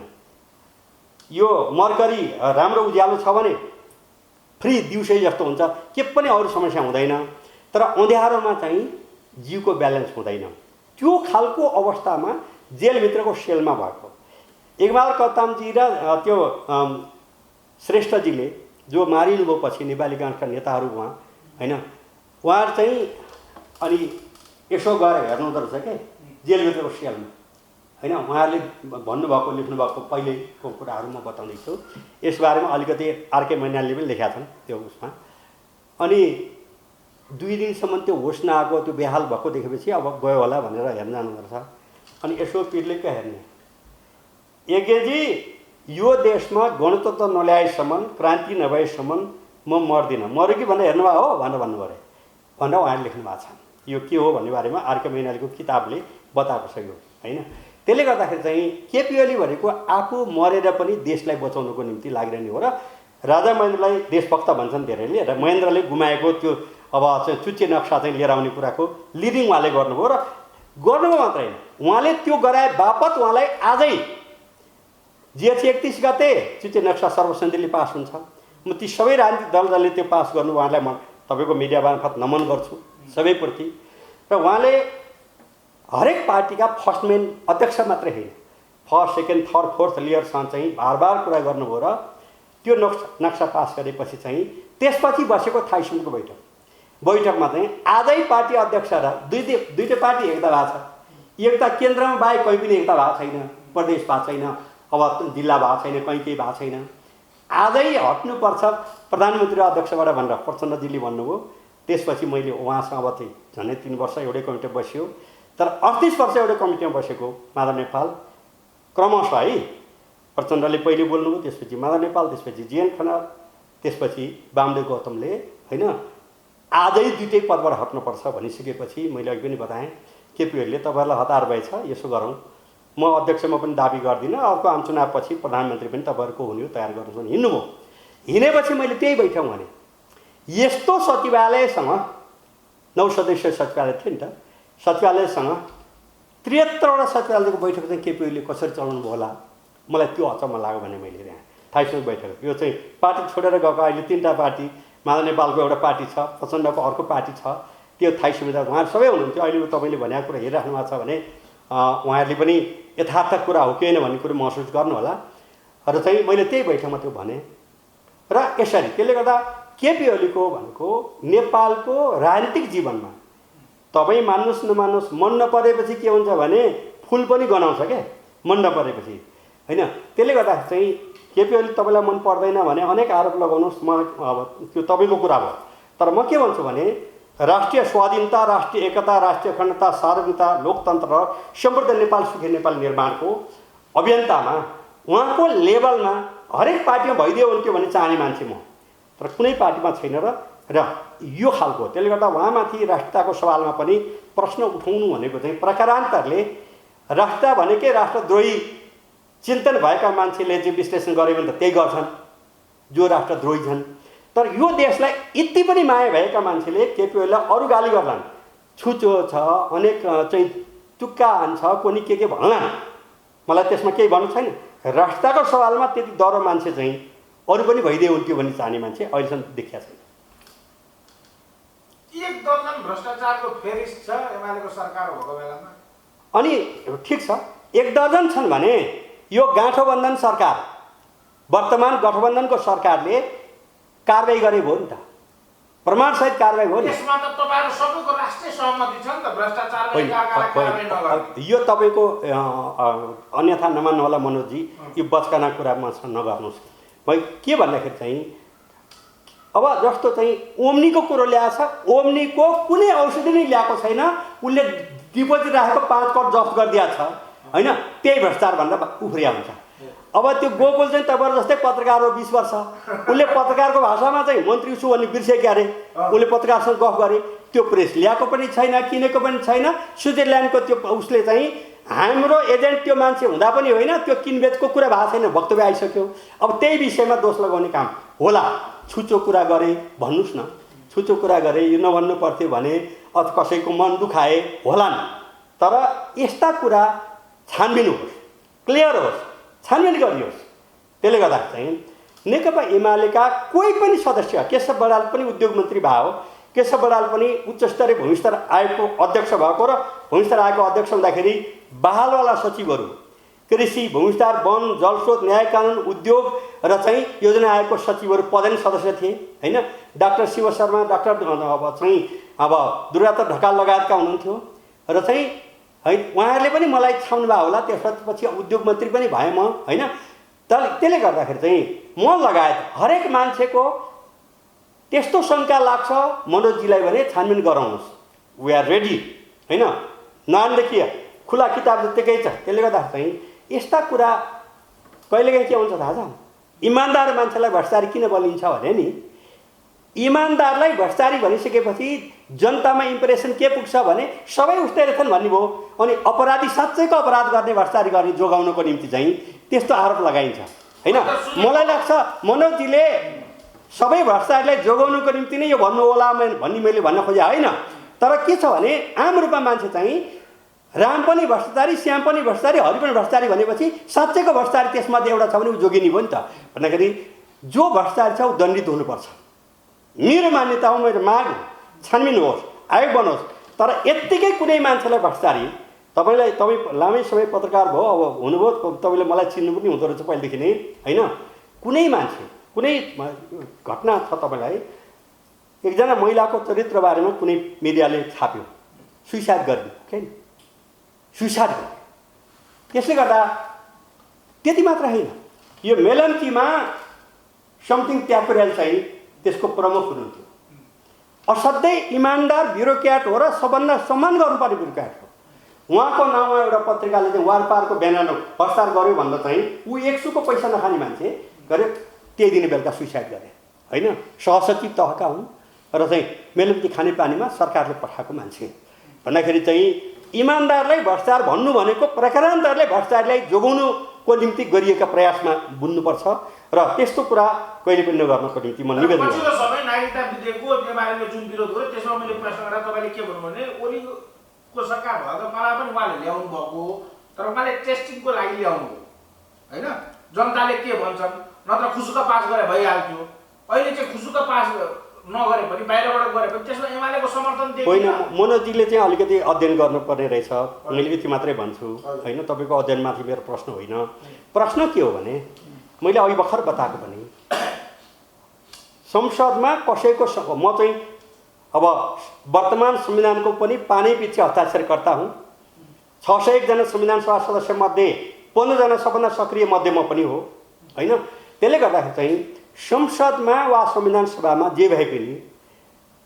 यो मर्करी राम्रो उज्यालो छ भने फ्री दिउँसै जस्तो हुन्छ, के पनि अरू समस्या हुँदैन। तर अँध्यारोमा चाहिँ जिउको ब्यालेन्स हुँदैन। त्यो खालको अवस्थामा जेलभित्रको सेलमा भएको यज्ञबहादुर कप्तानजी र त्यो श्रेष्ठजीले जो मारिनुभयो पछि नेपाली काङ्ग्रेसका नेताहरू उहाँ होइन, उहाँहरू चाहिँ अनि यसो गएर हेर्नुहुँदो रहेछ क्या जेलभित्रको सेलमा होइन। उहाँहरूले भन्नुभएको लेख्नुभएको पहिलेको कुराहरू म बताउँदैछु। यसबारेमा अलिकति आरके मैनालले पनि लेखेका छन् त्यो उसमा। अनि 2 दिनसम्म त्यो होस नआएको, त्यो बेहाल भएको देखेपछि अब गयो होला भनेर हेर्न जानुपर्छ। अनि यसो पिरले क्या हेर्ने, यज्ञजी यो देशमा गणतन्त्र नल्याएसम्म, क्रान्ति नभएसम्म म मर्दिनँ, मर्यो कि भनेर हेर्नुभयो हो भनेर भन्नुभयो अरे भनेर उहाँले लेख्नु भएको छ। यो के हो भन्ने बारेमा आरके मैनालीको किताबले बताएको छ यो होइन। त्यसले गर्दाखेरि चाहिँ केपी ओली भनेको आफू मरेर पनि देशलाई बचाउनको निम्ति लागिरहने हो। र राजा महेन्द्रलाई देशभक्त भन्छन् धेरैले, र महेन्द्रले गुमाएको त्यो अब चाहिँ चुच्चे नक्सा चाहिँ लिएर आउने कुराको लिडिङ उहाँले गर्नुभयो। र गर्नुभयो मात्रै होइन, उहाँले त्यो गराए बापत उहाँलाई आजै जेठ 31 गते चुच्चे नक्सा सर्वसम्मतिले पास हुन्छ। म ती सबै राजनीतिक दलले त्यो पास गर्नु उहाँलाई म तपाईँको मिडिया मार्फत नमन गर्छु सबैप्रति। र उहाँले हरेक पार्टीका फर्स्ट मेन अध्यक्ष मात्रै होइन, फर्स्ट सेकेन्ड थर्ड फोर्थ लिडरसँग चाहिँ बार कुरा गर्नुभयो। र त्यो नक्सा पास गरेपछि चाहिँ त्यसपछि बसेको थाइसुमको बैठकमा चाहिँ आजै पार्टी अध्यक्ष र दुईटै पार्टी एकता भएको छ। एकता केन्द्रमा बाहेक कहीँ पनि एकता भएको छैन, प्रदेश भएको छैन, अब जिल्ला भएको छैन, कहीँ केही भएको छैन। आजै हट्नुपर्छ प्रधानमन्त्री अध्यक्षबाट भनेर प्रचण्डजीले भन्नुभयो। त्यसपछि मैले उहाँसँग अब चाहिँ झन्डै 3 वर्ष एउटै कमिटीमा बस्यो। तर 38 वर्ष एउटै कमिटीमा बसेको माधव नेपाल क्रमशः है, प्रचण्डले पहिले बोल्नुभयो, त्यसपछि माधव नेपाल, त्यसपछि जीएन खनाल, त्यसपछि वामदेव गौतमले होइन आजै दुईटै पदबाट हट्नुपर्छ भनिसकेपछि मैले अघि पनि बताएँ केपी ओलीले तपाईँहरूलाई हतार भएछ, यसो गरौँ, म अध्यक्षमा पनि दाबी गर्दिनँ, अर्को आम चुनावपछि प्रधानमन्त्री पनि तपाईँहरूको हुने तयार गर्नुहोस् भने हिँड्नुभयो। हिँडेपछि मैले त्यही बैठक भने यस्तो सचिवालयसँग 9 सदस्यीय सचिवालय थियो नि त, सचिवालयसँग 73वटा सचिवालयको बैठक चाहिँ केपी ओलीले कसरी चलाउनु भयो होला, मलाई त्यो अचम्म लाग्यो भने मैले त्यहाँ थाइसुङ बैठक। यो चाहिँ पार्टी छोडेर गएको अहिले 3टा पार्टी, माधव नेपालको एउटा पार्टी छ, प्रचण्डको अर्को पार्टी छ, त्यो थाई सुविधा उहाँहरू सबै हुनुहुन्थ्यो। अहिले तपाईँले भनेको कुरा हेरिराख्नु भएको छ भने उहाँहरूले पनि यथार्थ कुरा हो कि होइन भन्ने कुरो महसुस गर्नु होला। र चाहिँ मैले त्यही बैठकमा त्यो भने। र यसरी त्यसले गर्दा केपी ओलीको भनेको नेपालको राजनीतिक जीवनमा तपाईँ मान्नुहोस् नमान्नुहोस्, मन नपरेपछि के हुन्छ भने फुल पनि गनाउँछ क्या, मन नपरेपछि होइन। त्यसले गर्दा चाहिँ केपी ओली तपाईँलाई मन पर्दैन भने अनेक आरोप लगाउनुहोस्, म अब त्यो तपाईँको कुरा भयो। तर म के भन्छु भने राष्ट्रिय स्वाधीनता, राष्ट्रिय एकता, राष्ट्रिय अखण्डता, सार्वभौमिकता, लोकतन्त्र र समृद्ध नेपाल, सुखी नेपाल निर्माणको अभियन्तामा उहाँको लेभलमा हरेक पार्टीमा भइदियो हुन्थ्यो भने चाहने मान्छे म, तर कुनै पार्टीमा छैन। र यो खालको त्यसले गर्दा उहाँमाथि राष्ट्रियताको सवालमा पनि प्रश्न उठाउनु भनेको चाहिँ प्रकारान्तरले राष्ट्र भनेकै राष्ट्रद्रोही चिन्तन भएका मान्छेले चाहिँ विश्लेषण गऱ्यो भने त त्यही गर्छन् जो राष्ट्रद्रोही छन्। तर यो देशलाई यति पनि माया भएका मान्छेले केपी ओलीलाई अरू गाली गर्लान्, छुचो छ, अनेक चाहिँ तुक्का हान्छ, कोनी के भन्ला, मलाई त्यसमा केही भन्नु छैन। राष्ट्रको सवालमा त्यति डरो मान्छे चाहिँ अरू पनि भइदियो हुन्थ्यो भन्ने चाहने मान्छे अहिलेसम्म देखिया छैन। एक दर्जन भ्रष्टाचारको फेरिस छ एमालेको सरकार भएको बेलामा। अनि ठिक छ, एक दर्जन छन् भने यो गाँठोबन्धन सरकार, वर्तमान गठबन्धनको सरकारले कारबाही गरे भयो नि त, प्रमाणसहित कारबाही भयो नि। यसमा त तपाईहरु सबैको राष्ट्रिय सहमति छ नि त, भ्रष्टाचारलाई कारबाही नगर्ने। यो तपाईँको अन्यथा नमान्नु होला मनोजजी, यो बचकाना कुरा मसँग नगर्नुहोस्। भाइ के भन्दाखेरि चाहिँ अब जस्तो चाहिँ ओम्नीको कुरो ल्याएछ, ओम्नीको कुनै औषधि नै ल्याएको छैन, उसले डिपोजिट राखेको 5 करोड जफ्त गरिदिएको छ होइन, त्यही भ्रष्टाचार भन्दा उफ्रिया हुन्छ। अब त्यो गोकुल चाहिँ तपाईँहरू जस्तै पत्रकार हो, 20 वर्ष उसले पत्रकारको भाषामा चाहिँ मन्त्री छु भन्ने बिर्सेको अरे, उसले पत्रकारसँग गफ गरे, त्यो प्रेस ल्याएको पनि छैन, किनेको पनि छैन। स्विजरल्यान्डको त्यो उसले चाहिँ हाम्रो एजेन्ट त्यो मान्छे हुँदा पनि होइन, त्यो किनबेचको कुरा भएको छैन, वक्तव्य आइसक्यो। अब त्यही विषयमा दोष लगाउने काम होला। छुचो कुरा गरे भन्नुहोस् न, छुचो कुरा गरे, यो नभन्नु पर्थ्यो भने अथवा कसैको मन दुखाए होला नि, तर यस्ता कुरा छानबिन होस्, क्लियर होस्, छानबिन गरियोस्। त्यसले गर्दा चाहिँ नेकपा एमालेका कोही पनि सदस्य, केशव बडाल पनि उद्योग मन्त्री भयो, केशव बडाल पनि उच्चस्तरीय भूमिस्तर आयोगको अध्यक्ष भएको र भूमिस्तर आयोगको अध्यक्ष हुँदाखेरि बहालवाला सचिवहरू कृषि, भूमिस्तर, वन, जलस्रोत, न्याय कानुन, उद्योग र चाहिँ योजना आयोगको सचिवहरू पदेन सदस्य थिए होइन। डाक्टर शिव शर्मा, डाक्टर अब दुर्गाधर ढकाल लगायतका हुनुहुन्थ्यो र चाहिँ है उहाँहरूले पनि मलाई छाउनु भयो होला। त्यसपछि उद्योग मन्त्री पनि भएँ म होइन। त्यसले गर्दाखेरि चाहिँ म लगायत हरेक मान्छेको त्यस्तो शङ्का लाग्छ मनोजजीलाई भने छानबिन गराउनुहोस्, वी आर रेडी होइन। नदेखि खुला किताब जत्तिकै छ। त्यसले गर्दा चाहिँ यस्ता कुरा कहिलेकाहीँ के हुन्छ थाहा छ, इमान्दार मान्छेलाई भ्रष्टाचारी किन बोलिन्छ भने नि, इमान्दारलाई भ्रष्टाचारी भनिसकेपछि जनतामा इम्प्रेसन के पुग्छ भने सबै उस्तै रहेछन् भन्ने भयो। अनि अपराधी साँच्चैको अपराध गर्ने, भ्रष्टाचारी गर्ने जोगाउनको निम्ति चाहिँ त्यस्तो आरोप लगाइन्छ होइन। मलाई लाग्छ मनोजजीले सबै भ्रष्टाचारीलाई जोगाउनुको निम्ति नै यो भन्नु होला भन्ने मैले भन्न खोजेँ होइन। तर के छ भने आम रूपमा मान्छे चाहिँ राम पनि भ्रष्टाचारी, श्याम पनि भ्रष्टाचारी, हरि पनि भ्रष्टाचारी भनेपछि साँच्चैको भ्रष्टाचारी त्यसमध्ये एउटा छ भने ऊ जोगिनी भयो नि त। भन्दाखेरि जो भ्रष्टाचारी छ ऊ दण्डित हुनुपर्छ। मेरो मान्यता हो, मेरो माग हो, छानबिन होस्, आयोग बनोस्। तर यत्तिकै कुनै मान्छेलाई भ्रष्टाचारी, तपाईँ लामै समय पत्रकार भयो, अब हुनुभयो, तपाईँले मलाई चिन्नु पनि हुँदो रहेछ पहिलेदेखि नै होइन। कुनै मान्छे, कुनै घटना छ तपाईँलाई, एकजना महिलाको चरित्रबारेमा कुनै मिडियाले छाप्यो, सुइसाइड गरिदियो ओके, सुइसाइड गर्यो। त्यसले गर्दा त्यति मात्र होइन, यो मेलम्चीमा समथिङ ट्यापोरेल चाहिँ त्यसको प्रमुख हुनुहुन्थ्यो। असाध्यै इमान्दार ब्युरोक्र्याट हो र सबभन्दा सम्मान गर्नुपर्ने ब्युरोक्र्याट हो। उहाँको नाउँमा एउटा पत्रिकाले चाहिँ वारपारको ब्यानर प्रचार गर्यो भन्दा चाहिँ ऊ 100को पैसा नखाने मान्छे गरे, त्यही दिन बेलुका सुइसाइड गरे होइन। सहसचिव तहका हुन् र चाहिँ मेलम्ची खानेपानीमा सरकारले पठाएको मान्छे। भन्दाखेरि चाहिँ इमान्दारलाई भ्रष्टाचार भन्नु भनेको प्रकारान्तरले भ्रष्टाचारीलाई जोगाउनुको निम्ति गरिएका प्रयासमा बुझ्नुपर्छ र त्यस्तो कुरा कहिले पनि नगर्नको निम्ति म निवेदन गर्छु। पछिल्लो समय नागरिकता विधेयकको एमालेले जुन विरोध गर्यो त्यसमा मैले प्रश्न गर्दा तपाईँले के भन्नु भने ओलीको सरकार भएको मलाई पनि उहाँले ल्याउनु भएको, तर उहाँले टेस्टिङको लागि ल्याउनु हो होइन। जनताले के भन्छन्, नत्र खुसुका पास गरे भइहाल्थ्यो। अहिले चाहिँ खुसुका पास नगरे पनि बाहिरबाट गरे पनि त्यसमा एमालेको समर्थन होइन। मनोजीले चाहिँ अलिकति अध्ययन गर्नुपर्ने रहेछ, मैले यति मात्रै भन्छु होइन। तपाईँको अध्ययनमाथि मेरो प्रश्न होइन। प्रश्न के हो भने मैले अघि भर्खर बताएको पनि संसदमा कसैको, म चाहिँ अब वर्तमान संविधानको पनि पानी पछि हस्ताक्षरकर्ता हुँ। 601 जना संविधान सभा सदस्य मध्ये 15 जना सबभन्दा सक्रिय मध्ये म पनि हो होइन। त्यसले गर्दाखेरि चाहिँ संसदमा वा संविधान सभामा जे भए पनि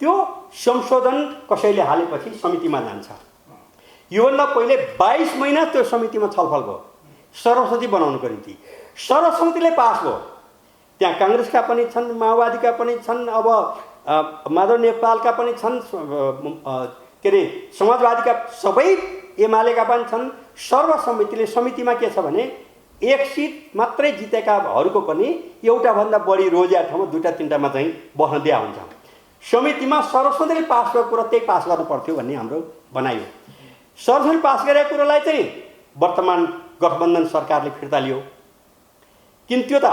त्यो संशोधन कसैले हालेपछि समितिमा जान्छ। योभन्दा पहिले 22 महिना त्यो समितिमा छलफल भयो सर्वसम्मति बनाउनुको निम्ति। सर्वसम्मतिले पास भयो। त्यहाँ काङ्ग्रेसका पनि छन्, माओवादीका पनि छन्, अब माधव नेपालका पनि छन्, के अरे समाजवादीका, सबै एमालेका पनि छन्। सर्वसम्मतिले समितिमा के छ भने एक सिट मात्रै जितेकाहरूको पनि एउटाभन्दा बढी रोजिया ठाउँमा 2-3टामा चाहिँ बस्न दिया हुन्छ। समितिमा सर्वसम्मतिले पास गरेको कुरा त्यही पास गर्नु पर्थ्यो भन्ने हाम्रो भनाइ हो। सर्वसम्मति पास गरेको कुरालाई चाहिँ वर्तमान गठबन्धन सरकारले फिर्ता लियो। किन त्यो त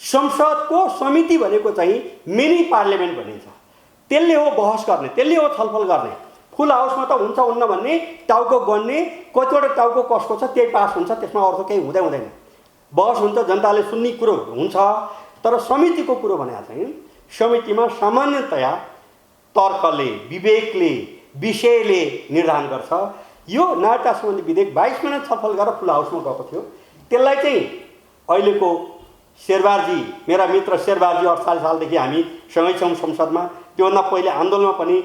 संसदको समिति भनेको चाहिँ मिनी पार्लियामेन्ट भनिन्छ। त्यसले हो बहस गर्ने, त्यसले हो छलफल गर्ने। फुल हाउसमा त हुन्छ हुन्न भन्ने टाउको गन्ने कतिवटा टाउको कसको छ त्यही पास हुन्छ, त्यसमा अर्थ केही हुँदैन। बहस हुन्छ, जनताले सुन्ने कुरो हुन्छ। तर समितिको कुरो भने चाहिँ समितिमा सामान्यतया तर्कले, विवेकले, विषयले निर्धारण गर्छ। यो नागरिकता सम्बन्धी विधेयक 22 महिना छलफल गरेर फुल हाउसमा गएको थियो। त्यसलाई चाहिँ अहिलेको शेरबारजी, मेरा मित्र शेरबारजी 48 सालदेखि हामी सँगै छौँ संसदमा। त्योभन्दा पहिले आन्दोलनमा पनि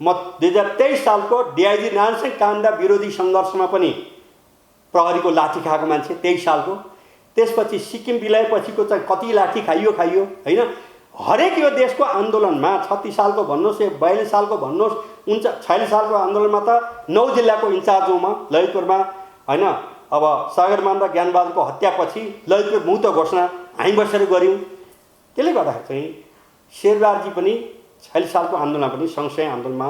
म 2023 सालको डिआइजी नारायण सिंह काण्ड विरोधी सङ्घर्षमा पनि प्रहरीको लाठी खाएको मान्छे 23 सालको। त्यसपछि सिक्किम विलयपछिको चाहिँ कति लाठी खाइयो होइन। हरेक यो देशको आन्दोलनमा 36 सालको भन्नुहोस्, 42 सालको भन्नुहोस्, 46 सालको आन्दोलनमा त 9 जिल्लाको इन्चार्ज हुँ म ललितपुरमा होइन। अब सागरमान र ज्ञानबहादुरको हत्यापछि ललितपुर मुक्त घोषणा हामी बसेर गऱ्यौँ। त्यसले गर्दाखेरि चाहिँ शेरबारजी पनि 46 सालको आन्दोलनमा पनि सँगसँगै आन्दोलनमा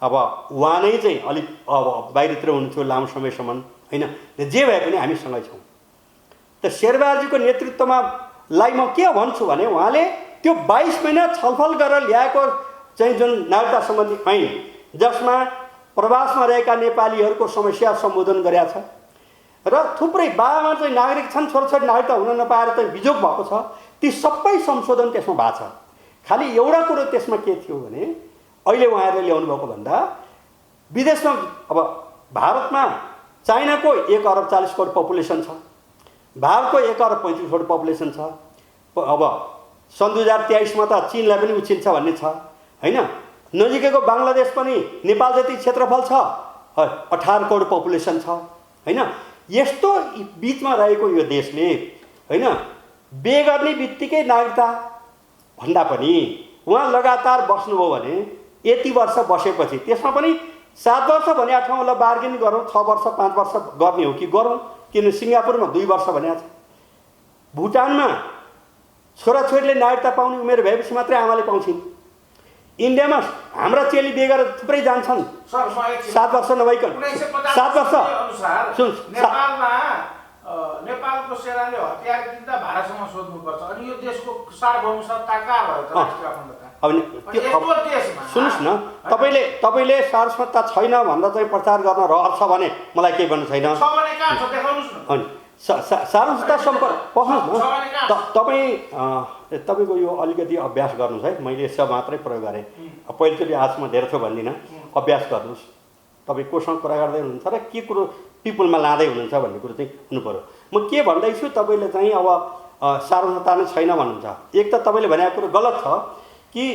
अब उहाँ नै चाहिँ अलिक अब बाहिरतिर हुनुहुन्थ्यो लामो समयसम्म होइन। जे भए पनि हामी सँगै छौँ। त शेरबारजीको नेतृत्वमा लाई म के भन्छु भने उहाँले त्यो 22 महिना छलफल गरेर ल्याएको चाहिँ जुन नागरिकता सम्बन्धी ऐन, जसमा प्रवासमा रहेका नेपालीहरूको समस्या सम्बोधन गरेका छ र थुप्रै बाबामा चाहिँ नागरिक छन्, छोराछोरी नागरिकता हुन नपाएर चाहिँ बिजोग भएको छ, ती सबै संशोधन त्यसमा भएको छ। खालि एउटा कुरो त्यसमा के थियो भने अहिले उहाँहरूले ल्याउनु भएको भन्दा विदेशमा अब भारतमा चाइनाको 1 अरब 40 करोड पपुलेसन छ, भारतको 1 अरब 35 करोड पपुलेसन छ। अब सन् 2023 मा त चीनलाई पनि उछिन्छ भन्ने छ होइन। नजिकैको बङ्गलादेश पनि नेपाल जति क्षेत्रफल छ, 18 करोड पपुलेसन छ होइन। यस्तो बिचमा रहेको यो देशले होइन बे गर्ने बित्तिकै नागरिकता भन्दा पनि उहाँ लगातार बस्नुभयो भने यति वर्ष बसेपछि त्यसमा पनि 7 वर्ष भने ठाउँलाई बार्गेनिङ गरौँ, 6 वर्ष 5 वर्ष गर्ने हो कि गरौँ। किन सिङ्गापुरमा 2 वर्ष भनेको छ। भुटानमा छोराछोरीले नागरिकता पाउने उमेर भएपछि मात्रै आमाले पाउँछिन्। इन्डियामा हाम्रा चेली बिहे गरेर थुप्रै जान्छन् 7 वर्ष नभइकन। 7 वर्ष सुन नेपालको सेनाले हतियार किन्दा भारतसँग सोध्नुपर्छ। अनि यो देशको सार्वभौम सत्ता कहाँ भयो त? राष्ट्रिय अखण्डता सुन्नुहोस् न, तपाईँले सार्वभौमता छैन भनेर चाहिँ प्रचार गर्न रहर छ भने मलाई केही भन्नु छैन। अनि सार्वभौमता सम्पर्क पस्नुहोस् न। तपाईँको यो अलिकति अभ्यास गर्नुहोस् है। मैले यसो मात्रै प्रयोग गरेँ। पहिलोचोटि आजमा धेरै थियो भन्दिनँ, अभ्यास गर्नुहोस्। तपाईँ कोसँग कुरा गर्दै हुनुहुन्छ र के कुरो पिपुलमा लाँदै हुनुहुन्छ भन्ने कुरो चाहिँ हुनु पऱ्यो। म के भन्दैछु, तपाईँले चाहिँ अब सार्वभौमता नै छैन भन्नुहुन्छ। एक त तपाईँले भनेको कुरो गलत छ कि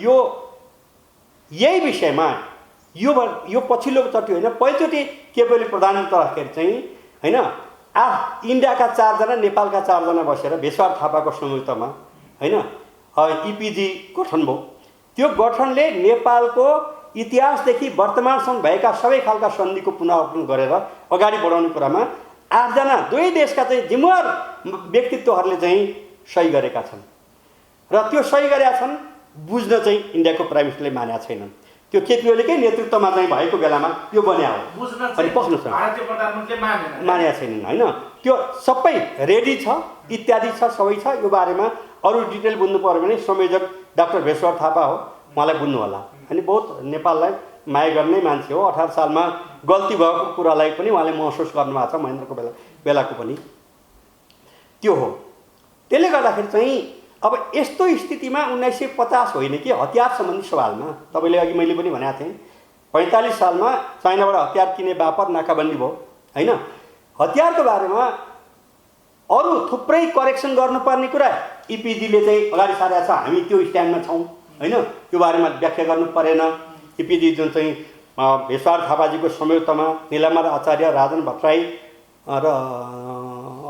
यो यही विषयमा यो पछिल्लोचोटि होइन, पहिलोचोटि केपीले प्रधानमन्त्री राखेर चाहिँ होइन इन्डियाका 4 जना नेपालका 4 जना बसेर भेषवार थापाको संयुक्तमा होइन इपिजी गठन भयो। त्यो गठनले नेपालको इतिहासदेखि वर्तमानसम्म भएका सबै खालका सन्धिको पुनरावलोकन गरेर अगाडि बढाउने कुरामा 8 जना दुवै देशका चाहिँ जिम्मेवार व्यक्तित्वहरूले चाहिँ सही गरेका छन् र त्यो सही गरेका छन् बुझ्न चाहिँ इन्डियाको प्राइम मिनिस्टरले मानेका छैनन्। त्यो केपी ओलीकै नेतृत्वमा चाहिँ भएको बेलामा यो बन्या हो। अनि पस्नुहोस् न, मानेका छैनन् होइन। त्यो सबै रेडी छ, इत्यादि छ, सबै छ। यो बारेमा अरू डिटेल बुझ्नु पर्यो भने संयोजक डाक्टर भेषवार थापा हो, उहाँलाई बुझ्नु होला। अनि बहुत नेपाललाई माया गर्ने मान्छे हो। 18 सालमा गल्ती भएको कुरालाई पनि उहाँले महसुस गर्नुभएको छ, महेन्द्रको बेलाको पनि त्यो हो। त्यसले गर्दाखेरि चाहिँ अब यस्तो स्थितिमा 1950 होइन कि हतियार सम्बन्धी सवालमा तपाईँले अघि मैले पनि भनेको थिएँ 45 सालमा चाइनाबाट हतियार किने बापत नाकाबन्दी भयो होइन। हतियारको बारेमा अरू थुप्रै करेक्सन गर्नुपर्ने कुरा इपिजीले चाहिँ अगाडि सारेको छ। हामी त्यो स्ट्यान्डमा छौँ होइन। त्यो बारेमा व्याख्या गर्नु परेन। इपिजी जुन चाहिँ भेषवार थापाजीको संयुक्तमा निलामर आचार्य, राजन भट्टराई र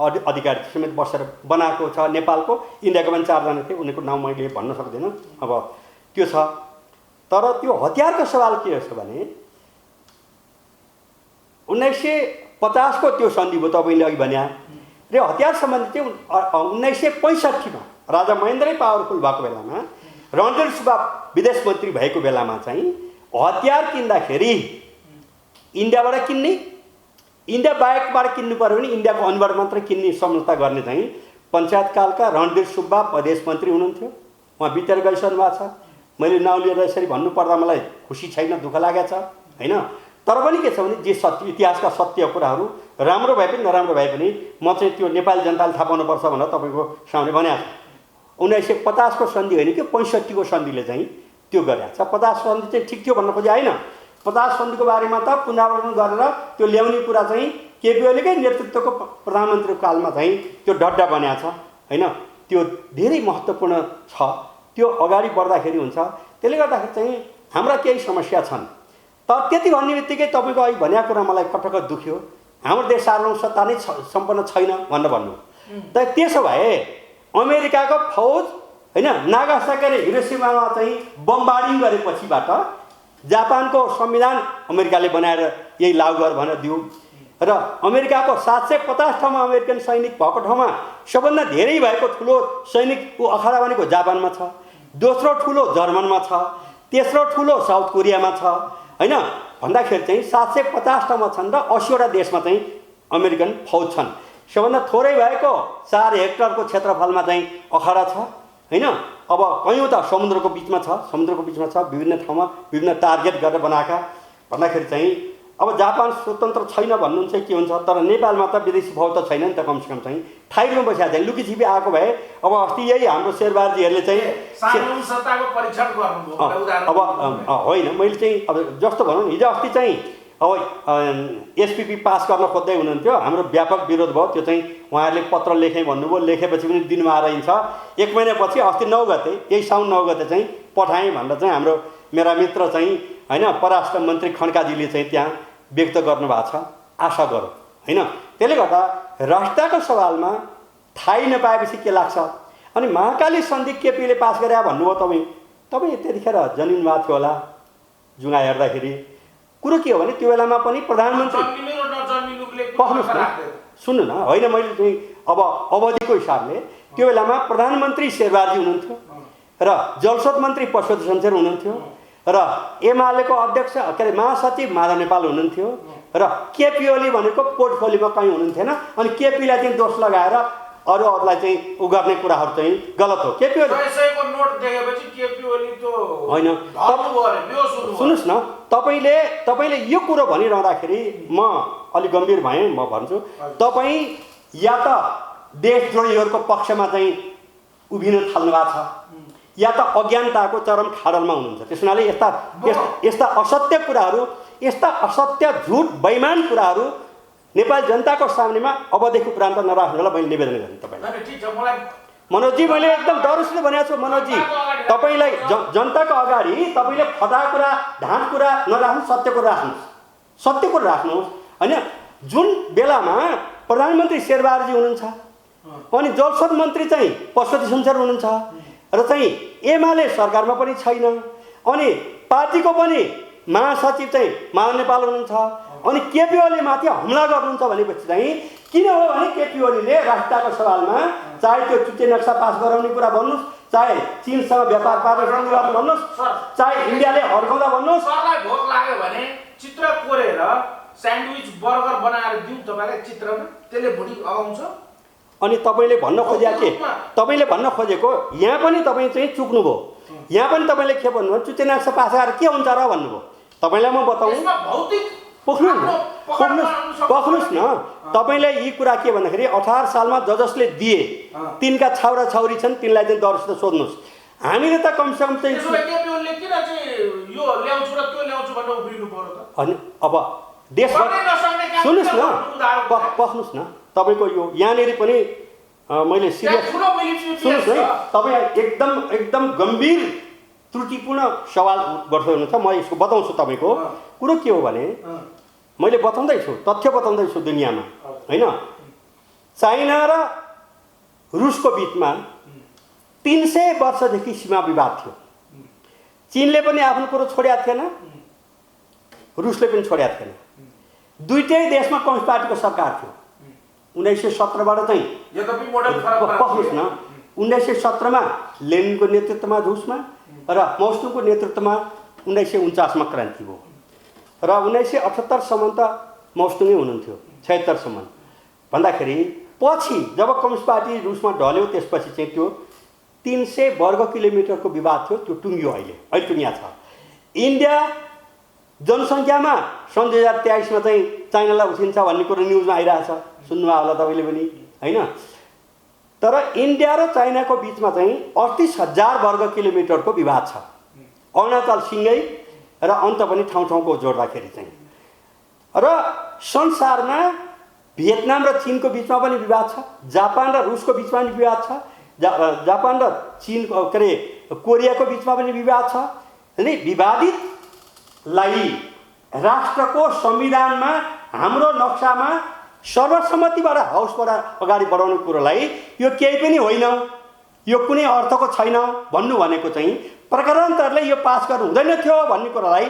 अधिकारी समेत बसेर बनाएको छ नेपालको। इन्डियाको पनि 4 जना थिए, उनीहरूको नाम मैले भन्न सक्दिनँ। अब त्यो छ। तर त्यो हतियारको सवाल के रहेछ भने 1950 को त्यो सन्धि भयो तपाईँले अघि भने र हतियार सम्बन्धी चाहिँ 1965 मा राजा महेन्द्रै पावरफुल भएको बेलामा रणधीर सुब्बा विदेश मन्त्री भएको बेलामा चाहिँ हतियार किन्दाखेरि इन्डियाबाट किन्ने, इन्डिया बाहेकबाट किन्नु पर्यो भने इन्डियाको अनुबाट मात्रै किन्ने सम्झौता गर्ने चाहिँ पञ्चायतकालका रणधीर सुब्बा प्रदेश मन्त्री हुनुहुन्थ्यो। उहाँ बितेर गइसक्नु भएको छ। मैले नाउँ लिएर यसरी भन्नुपर्दा मलाई खुसी छैन, दुःख लागेको छ होइन। तर पनि के छ भने जे सत्य इतिहासका सत्य कुराहरू राम्रो भए पनि नराम्रो भए पनि म चाहिँ त्यो नेपाली जनताले थाहा पाउनुपर्छ भनेर तपाईँको सामने भनेको छु। 1950 को सन्धि होइन कि 65 को सन्धिले चाहिँ त्यो गरेको छ। 50 सन्धि चाहिँ ठिक थियो भन्न खोजे होइन। 50 सन्धिको बारेमा त पुनरावलोकन गरेर त्यो ल्याउने कुरा चाहिँ केपी ओलीकै नेतृत्वको प्रधानमन्त्रीको कालमा चाहिँ त्यो डड्डा बनाएको छ होइन। त्यो धेरै महत्त्वपूर्ण छ, त्यो अगाडि बढ्दाखेरि हुन्छ। त्यसले गर्दाखेरि चाहिँ हाम्रा केही समस्या छन्। तर त्यति भन्ने बित्तिकै तपाईँको अहिले भनेको कुरा मलाई कटक्क दुख्यो, हाम्रो देश सार्वभौमसत्ता नै सम्पन्न छैन भनेर भन्नु। तर त्यसो भए अमेरिकाको फौज होइन नागासाकी र हिरोसिमामा चाहिँ बमबार्डिङ गरेपछिबाट जापानको संविधान अमेरिकाले बनाएर यही लागू गर भनेर दियो र अमेरिकाको 750 ठाउँमा अमेरिकन सैनिक भएको ठाउँमा सबभन्दा धेरै भएको ठुलो सैनिक अखाडा भनेको जापानमा छ, दोस्रो ठुलो जर्मनमा छ, तेस्रो ठुलो साउथ कोरियामा छ होइन। भन्दाखेरि चाहिँ 750 ठाउँमा छन् र 80वटा देशमा चाहिँ अमेरिकन फौज छन्। सबभन्दा थोरै भएको 4 हेक्टरको क्षेत्रफलमा चाहिँ अखाडा छ होइन। अब कयौँ त समुद्रको बिचमा छ, विभिन्न ठाउँमा विभिन्न टार्गेट गरेर बनाएका। भन्दाखेरि चाहिँ अब जापान स्वतन्त्र छैन भन्नुहुन्छ के हुन्छ, तर नेपालमा त विदेशी फौज त छैन नि त। कमसेकम चाहिँ ठाइमा बसेको चाहिँ लुकीछिपी आएको भए अब अस्ति यही हाम्रो शेरबहादुरजीहरूले चाहिँ सार्वभौमसत्ताको परीक्षण गर्नुभयो। अब होइन, मैले चाहिँ अब जस्तो भनौँ हिजो अस्ति चाहिँ अब एसपीपी पास गर्न खोज्दै हुनुहुन्थ्यो, हाम्रो व्यापक विरोध भयो। त्यो चाहिँ उहाँहरूले पत्र लेखेँ भन्नुभयो, लेखेपछि पनि दिनमा आइन्छ। 1 महिनापछि अस्ति 9 गते, यही साउन 9 गते चाहिँ पठाएँ भनेर चाहिँ हाम्रो मेरा मित्र चाहिँ होइन परराष्ट्र मन्त्री खड्काजीले चाहिँ त्यहाँ व्यक्त गर्नुभएको छ। आशा गरौँ होइन। त्यसले गर्दा राष्ट्रको सवालमा थाहै नपाएपछि के लाग्छ। अनि महाकाली सन्धि केपीले पास गरे भन्नुभयो तपाईँ त्यतिखेर जनिन भएको थियो होला जुङ्गा हेर्दाखेरि। कुरो के हो भने त्यो बेलामा पनि प्रधानमन्त्री पख्नुहोस् न, सुन्नु न, होइन मैले चाहिँ अब अवधिको हिसाबले त्यो बेलामा प्रधानमन्त्री शेरबहादुरजी हुनुहुन्थ्यो र जलस्रोत मन्त्री परशुराम शमशेर हुनुहुन्थ्यो र एमालेको अध्यक्ष के अरे महासचिव माधव नेपाल हुनुहुन्थ्यो र केपी ओली भनेको पोर्टफोलियोमा कहीँ हुनुहुन्थेन। अनि केपीलाई चाहिँ दोष लगाएर अरूलाई चाहिँ उ गर्ने कुराहरू चाहिँ गलत हो। केपी ओली होइन, सुन्नुहोस् न, तपाईँले यो कुरो भनिरहँदाखेरि म अलिक गम्भीर भएँ। म भन्छु तपाईँ या त देशद्रोहीहरूको पक्षमा चाहिँ उभिन थाल्नु भएको छ या त अज्ञानताको चरम खाडलमा हुनुहुन्छ। त्यस हुनाले यस्ता असत्य कुराहरू, यस्ता असत्य झुट बेइमान कुराहरू नेपाली जनताको सामनेमा अबदेखि उपरान्त नराख्नु होला मैले निवेदन गरेँ तपाईँलाई। मनोजजी मैले एकदम डरसले भनेको छु मनोजजी, तपाईँलाई जनताको अगाडि तपाईँले फटा कुरा ढाँट कुरा नराख्नु, सत्य कुरा राख्नुहोस्, सत्य कुरा राख्नुहोस् होइन। जुन बेलामा प्रधानमन्त्री शेरबहादुरजी हुनुहुन्छ अनि जलस्रोत मन्त्री चाहिँ परशुराम शमशेर हुनुहुन्छ र चाहिँ एमाले सरकारमा पनि छैन अनि पार्टीको पनि महासचिव चाहिँ माधव नेपाल हुनुहुन्छ अनि केपी ओली माथि हमला गर्नुहुन्छ भनेपछि चाहिँ किन हो भने केपी ओलीले राष्ट्रको सवालमा चाहे त्यो चुटे नक्सा पास गराउने कुरा भन्नुहोस्, चाहे चीनसँग व्यापार पार्ने कुरा भन्नुहोस्, चाहे इन्डियाले हर्काउँदा भन्नुहोस्। सरलाई भोक लाग्यो भने चित्र कोरेर स्यान्डविच बर्गर बनाएर दिउँ तपाईँलाई चित्रमा, त्यसले भुँडी अगाउँछ। अनि तपाईँले भन्न खोजेको के, तपाईँले भन्न खोजेको यहाँ पनि तपाईँ चाहिँ चुक्नुभयो। यहाँ पनि तपाईँले के भन्नुभयो, चुटे नक्सा पास गरेर के हुन्छ र भन्नुभयो। तपाईँलाई म बताउँ, पख्नुहोस् न, तपाईँले यी कुरा के भन्दाखेरि 18 सालमा जसले दिए तिनका छाउरा छाउरी छन्, तिनलाई चाहिँ दरसित सोध्नुहोस्। हामीले त कमसेकम चाहिँ अब देशभर सुन्नुहोस् न, पख्नुहोस् न, तपाईँको यो यहाँनिर पनि मैले सिरियस सुन्नुहोस् है, तपाईँ एकदम गम्भीर त्रुटिपूर्ण सवाल गर्दै हुनुहुन्छ। म यसको बताउँछु। तपाईँको कुरो के हो भने मैले बताउँदैछु, तथ्य बताउँदैछु दुनियाँमा होइन। चाइना र रुसको बिचमा 300 वर्षदेखि सीमा विवाद थियो। चीनले पनि आफ्नो कुरो छोडेको थिएन, रुसले पनि छोडेको थिएन। दुईटै देशमा कम्युनिस्ट पार्टीको सरकार थियो। 1917बाट चाहिँ पख्नुहोस् न, 1917 लेनिनको नेतृत्वमा रुसमा र मौसुमको नेतृत्वमा 1949 क्रान्ति भयो र 1978सम्म त मौसुमै हुनुहुन्थ्यो 76सम्म भन्दाखेरि पछि जब कम्युनिस्ट पार्टी रुसमा ढल्यो त्यसपछि चाहिँ त्यो 300 वर्ग किलोमिटरको विवाद थियो त्यो टुङ्गियो अहिले टुङ्गिया छ। इन्डिया जनसङ्ख्यामा सन् 2023मा चाहिँ चाइनालाई उछिन्छ भन्ने कुरो न्युजमा आइरहेछ, सुन्नुभयो होला तपाईँले पनि होइन। तर इन्डिया र चाइनाको बिचमा चाहिँ 38,000 वर्ग किलोमिटरको विवाद छ, अरुणाचलसँगै र अन्त पनि ठाउँ ठाउँको जोड्दाखेरि चाहिँ। र संसारमा भियतनाम र चीनको बिचमा पनि विवाद छ, जापान र रुसको बिचमा पनि विवाद छ, जापान र चीन के अरे कोरियाको बिचमा पनि विवाद छ। अनि विवादितलाई राष्ट्रको संविधानमा हाम्रो नक्सामा सर्वसम्मतिबाट हाउसबाट अगाडि बढाउने कुरोलाई यो केही पनि होइन, यो कुनै अर्थको छैन भन्नु भनेको चाहिँ प्रकरणहरूले यो पास गर्नु हुँदैन थियो भन्ने कुरालाई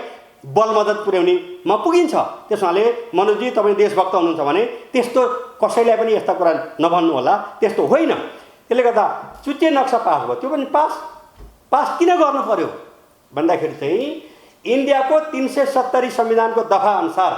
बल मद्दत पुर्याउनेमा पुगिन्छ। त्यसमाले मनोजजी तपाईँ देशभक्त हुनुहुन्छ भने त्यस्तो कसैलाई पनि यस्ता कुरा नभन्नु होला, त्यस्तो होइन। त्यसले गर्दा चुच्चे नक्सा पास भयो, त्यो पनि पास किन गर्नु पर्यो भन्दाखेरि चाहिँ इन्डियाको 370 संविधानको दफा अनुसार